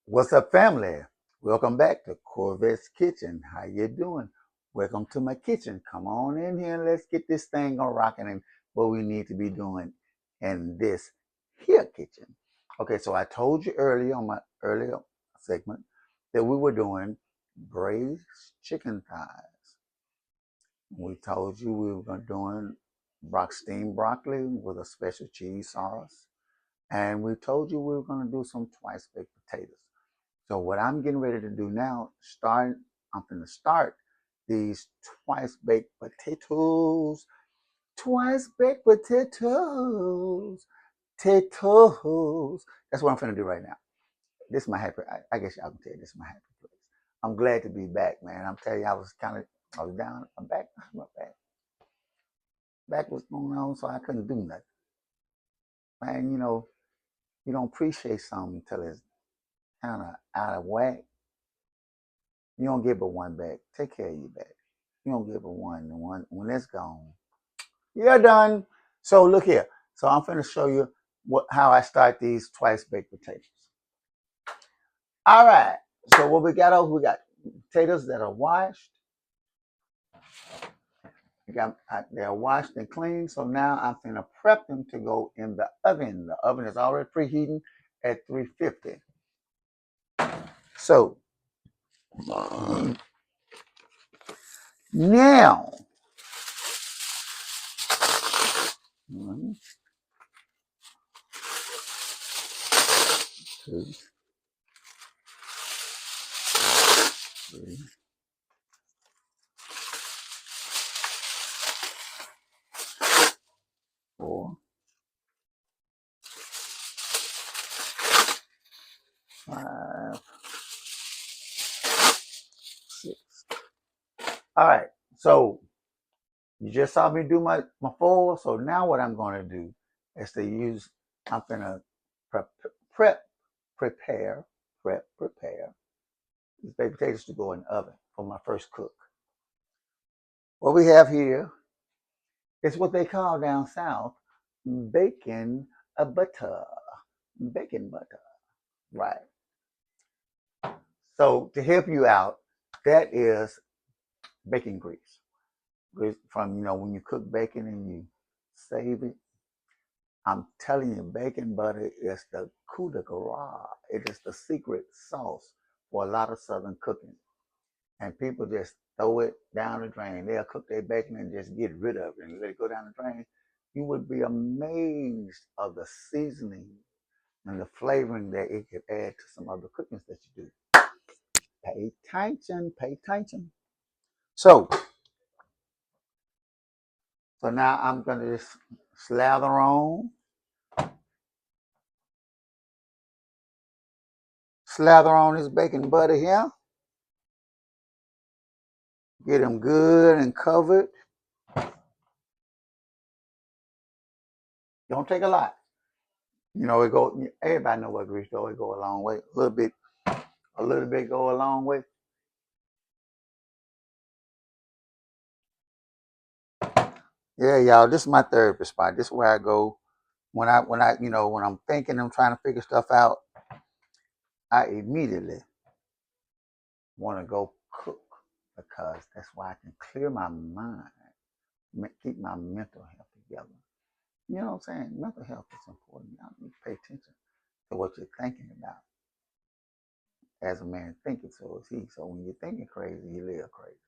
What's up, family? Welcome back to Korvette's Kitchen. How you doing? Welcome to my kitchen. Come on in here and let's get this thing on rocking and what we need to be doing in this here kitchen. Okay, so I told you earlier on my earlier segment that we were doing braised chicken thighs. We told you we were doing steamed broccoli with a special cheese sauce. And we told you we were going to do some twice baked potatoes. So what I'm getting ready to do now, I'm going to start these twice baked potatoes. Twice baked potatoes. Potatoes. That's what I'm going to do right now. This is my happy, I guess y'all can tell you, this is my happy place. I'm glad to be back, man. I'm telling you, I was down, I'm back, my back was going on, so I couldn't do nothing. Man, you don't appreciate something until it's kind of out of whack. You don't give it one back. Take care of your back. You don't give it one. And when it's gone, you're done. So look here. So I'm going to show you how I start these twice baked potatoes. All right. So what we got potatoes that are washed. They're washed and clean. So now I'm going to prep them to go in the oven. The oven is already preheating at 350. So now, 1, 2, 3, 4, 5, 6. All right. So you just saw me do my 4. So now what I'm going to do is I'm going to prepare these baked potatoes to go in the oven for my first cook. What we have here is what they call down south bacon butter. Bacon butter. Right. So to help you out, that is bacon grease. From, when you cook bacon and you save it. I'm telling you, bacon butter is the coup de grace. It is the secret sauce for a lot of Southern cooking. And people just throw it down the drain. They'll cook their bacon and just get rid of it and let it go down the drain. You would be amazed of the seasoning and the flavoring that it could add to some other cookings that you do. Pay attention, pay attention. So now I'm going to just slather on this bacon butter here. Get them good and covered. Don't take a lot. Everybody know what grease does. It go a long way. A little bit go a long way. Yeah, y'all, this is my therapy spot. This is where I go when I'm thinking, I'm trying to figure stuff out. I immediately want to go cook because that's why I can clear my mind, keep my mental health together. You know what I'm saying? Mental health is important. Y'all need to pay attention to what you're thinking about. As a man thinking, so is he. So when you're thinking crazy, you live crazy.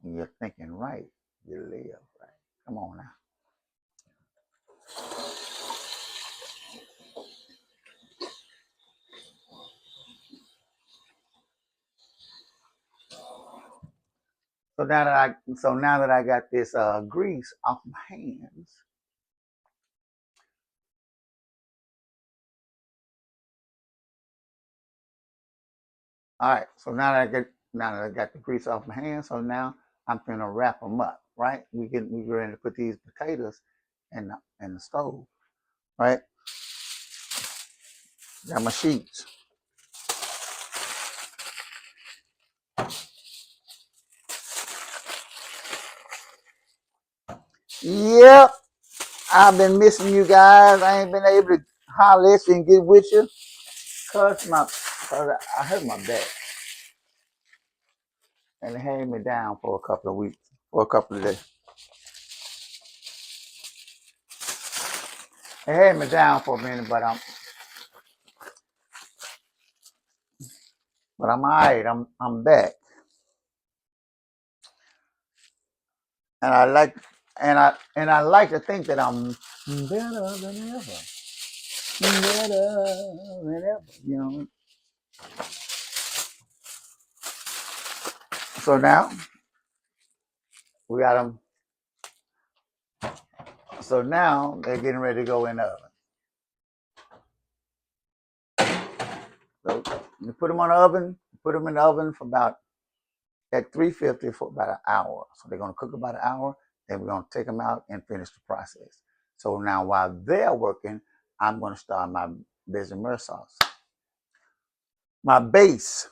When you're thinking right, you live right. Come on now. So now that I got this grease off my hands, all right. So now that I got the grease off my hands, so now I'm gonna wrap them up. Right? We ready to put these potatoes in the stove. Right? Got my sheets. Yep. I've been missing you guys. I ain't been able to holler at you and get with you. Cause 'cause I hurt my back, and it had me down for a couple of weeks, for a couple of days. It had me down for a minute, but I'm all right. I'm back, and I like to think that I'm better than ever, better than ever. You know. So now we got them. So now they're getting ready to go in the oven. So you put them on the oven. Put them in the oven for about at 350 for about an hour. So they're going to cook about an hour. Then we're going to take them out and finish the process. So now while they're working, I'm going to start my bechamel sauce. My base,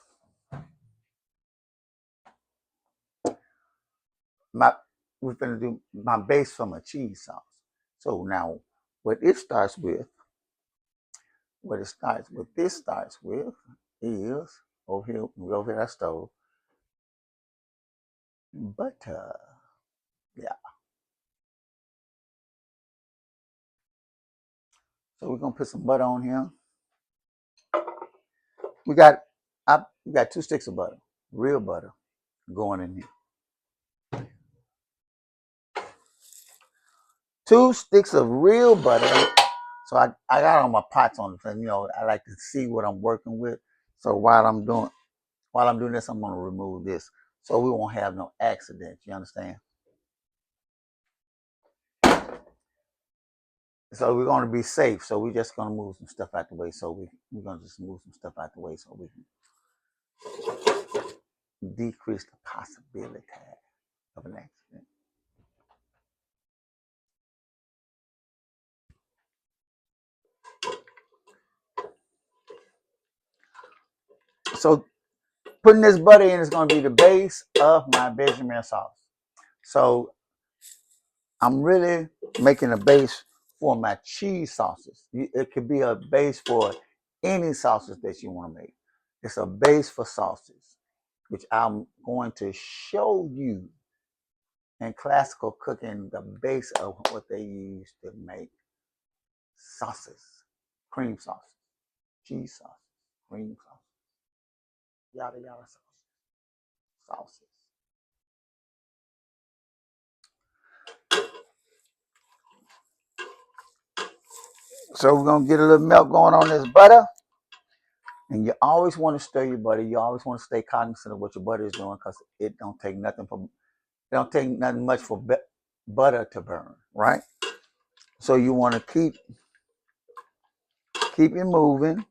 we're going to do my base from a cheese sauce. So now what it starts with is over here at our stove, butter. Yeah. So we're gonna put some butter on here. We got 2 sticks of butter, real butter, going in here. 2 sticks of real butter. So I got all my pots on the thing. You know, I like to see what I'm working with. So while I'm doing this, I'm gonna remove this so we won't have no accidents. You understand? So we're gonna be safe. So we're just gonna move some stuff out the way. So we're gonna just move some stuff out the way so we can decrease the possibility of an accident. So putting this butter in is going to be the base of my bechamel sauce. So I'm really making a base for my cheese sauces. It could be a base for any sauces that you want to make. It's a base for sauces, which I'm going to show you in classical cooking the base of what they use to make sauces, cream sauces, cheese sauces, cream sauces, yada yada sauces. So we're gonna get a little milk going on this butter. And you always want to stir your butter. You always want to stay cognizant of what your butter is doing because it don't take nothing much for butter to burn, right? So you want to keep it moving.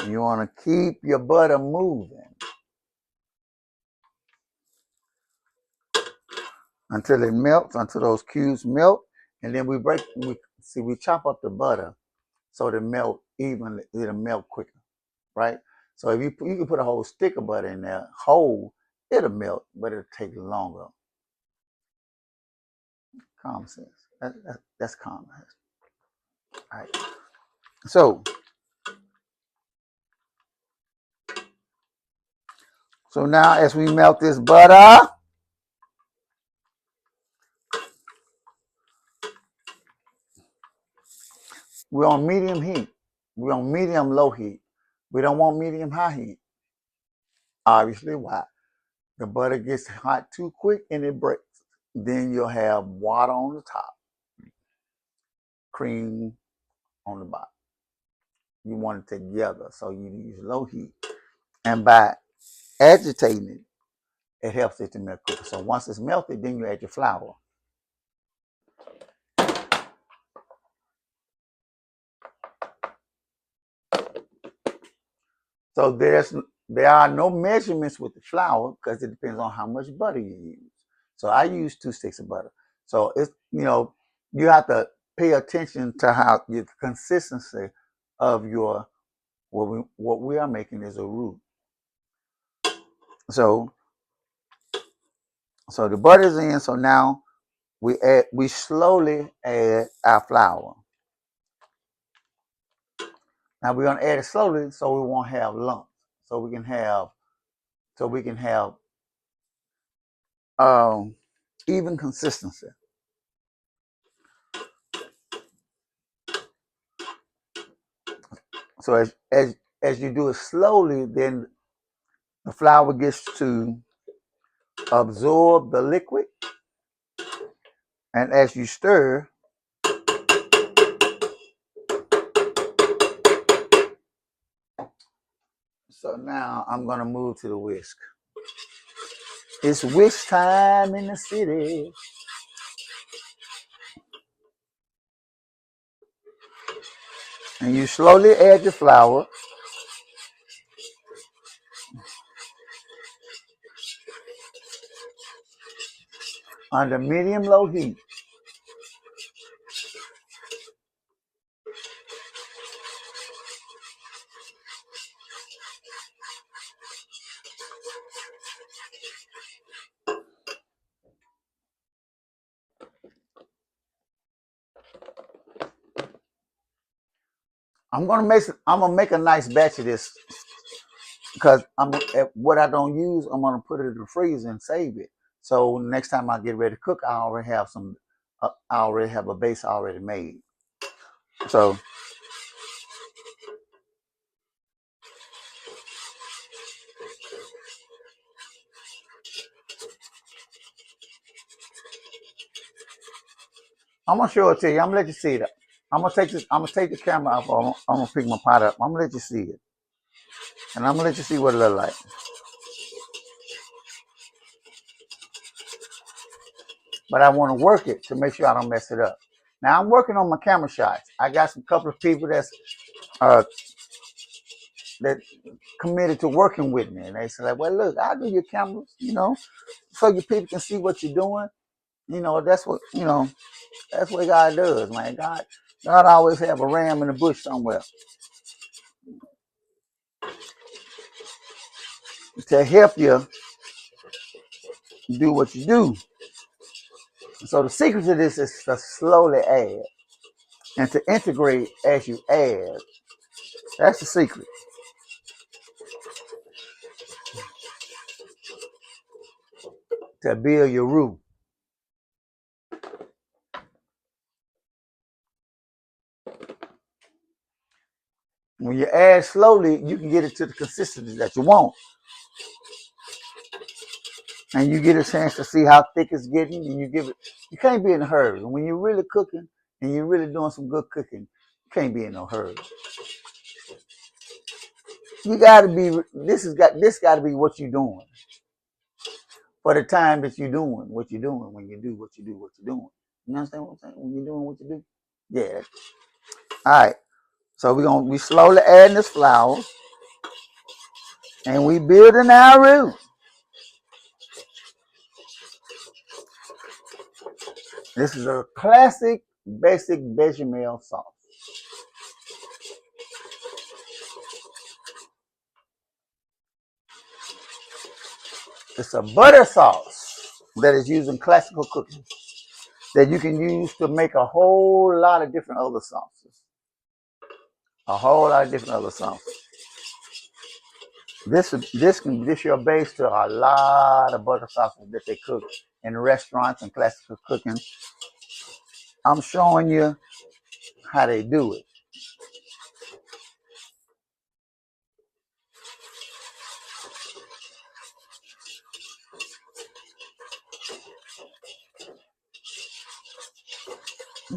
You want to keep your butter moving until it melts, until those cubes melt, and then we chop up the butter so it'll melt evenly, it'll melt quicker, right? So if you can put a whole stick of butter in there, it'll melt, but it'll take longer. Common sense. That's common. All right. So now as we melt this butter, we're on medium heat. We're on medium low heat. We don't want medium high heat. Obviously, why? The butter gets hot too quick and it breaks. Then you'll have water on the top, cream on the bottom. You want it together, so you use low heat. And by agitating it, it helps it to melt quicker. So once it's melted, then you add your flour. So there are no measurements with the flour because it depends on how much butter you use. So I use 2 sticks of butter. So it's you have to pay attention to how the consistency of your what we are making is a roux. So the butter's in. So now we slowly add our flour. Now we're gonna add it slowly so we won't have lumps. So we can have even consistency. So as you do it slowly, then the flour gets to absorb the liquid, and as you stir, so now I'm gonna move to the whisk. It's whisk time in the city. And you slowly add your flour under medium-low heat. I'm gonna make a nice batch of this because what I don't use, I'm gonna put it in the freezer and save it. So next time I get ready to cook, I already have I already have a base already made. So I'm gonna show it to you. I'm gonna let you see it. I'm gonna take this. I'm gonna take the camera off. I'm gonna pick my pot up. I'm gonna let you see it, and I'm gonna let you see what it look like. But I want to work it to make sure I don't mess it up. Now I'm working on my camera shots. I got some couple of people that committed to working with me, and they said, like, "Well, look, I'll do your cameras, so your people can see what you're doing." That's what that's what God does, man. God always have a ram in the bush somewhere to help you do what you do. So the secret to this is to slowly add and to integrate as you add. That's the secret. To build your roux. When you add slowly, you can get it to the consistency that you want. And you get a chance to see how thick it's getting, and you can't be in a hurry. When you're really cooking and you're really doing some good cooking, you can't be in no hurry. You gotta be, this gotta be what you're doing. For the time that you're doing what you're doing, when you do what you do, what you're doing. You understand what I'm saying? When you're doing what you do? Yeah. All right. So we slowly adding this flour, and we building our roux. This is a classic, basic bechamel sauce. It's a butter sauce that is used in classical cooking that you can use to make a whole lot of different other sauces. A whole lot of different other sauces. This your base to a lot of butter sauces that they cook in restaurants and classical cooking. I'm showing you how they do it.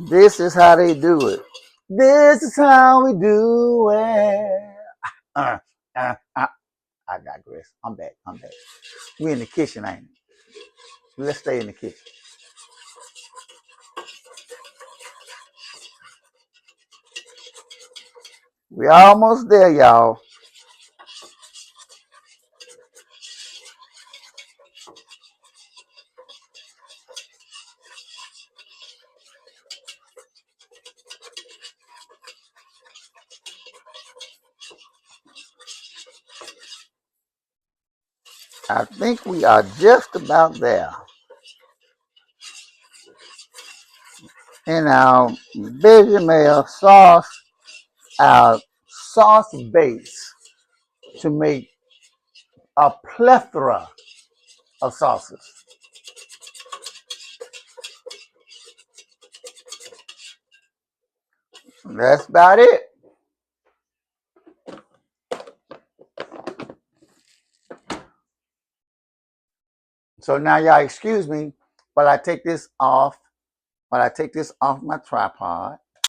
This is how they do it. This is how we do it. Uh, uh, uh, I digress. I'm back. We in the kitchen, ain't it? Let's stay in the kitchen. We almost there, y'all. I think we are just about there. In our bechamel sauce, our sauce base to make a plethora of sauces. That's about it. So now y'all excuse me while I take this off, my tripod.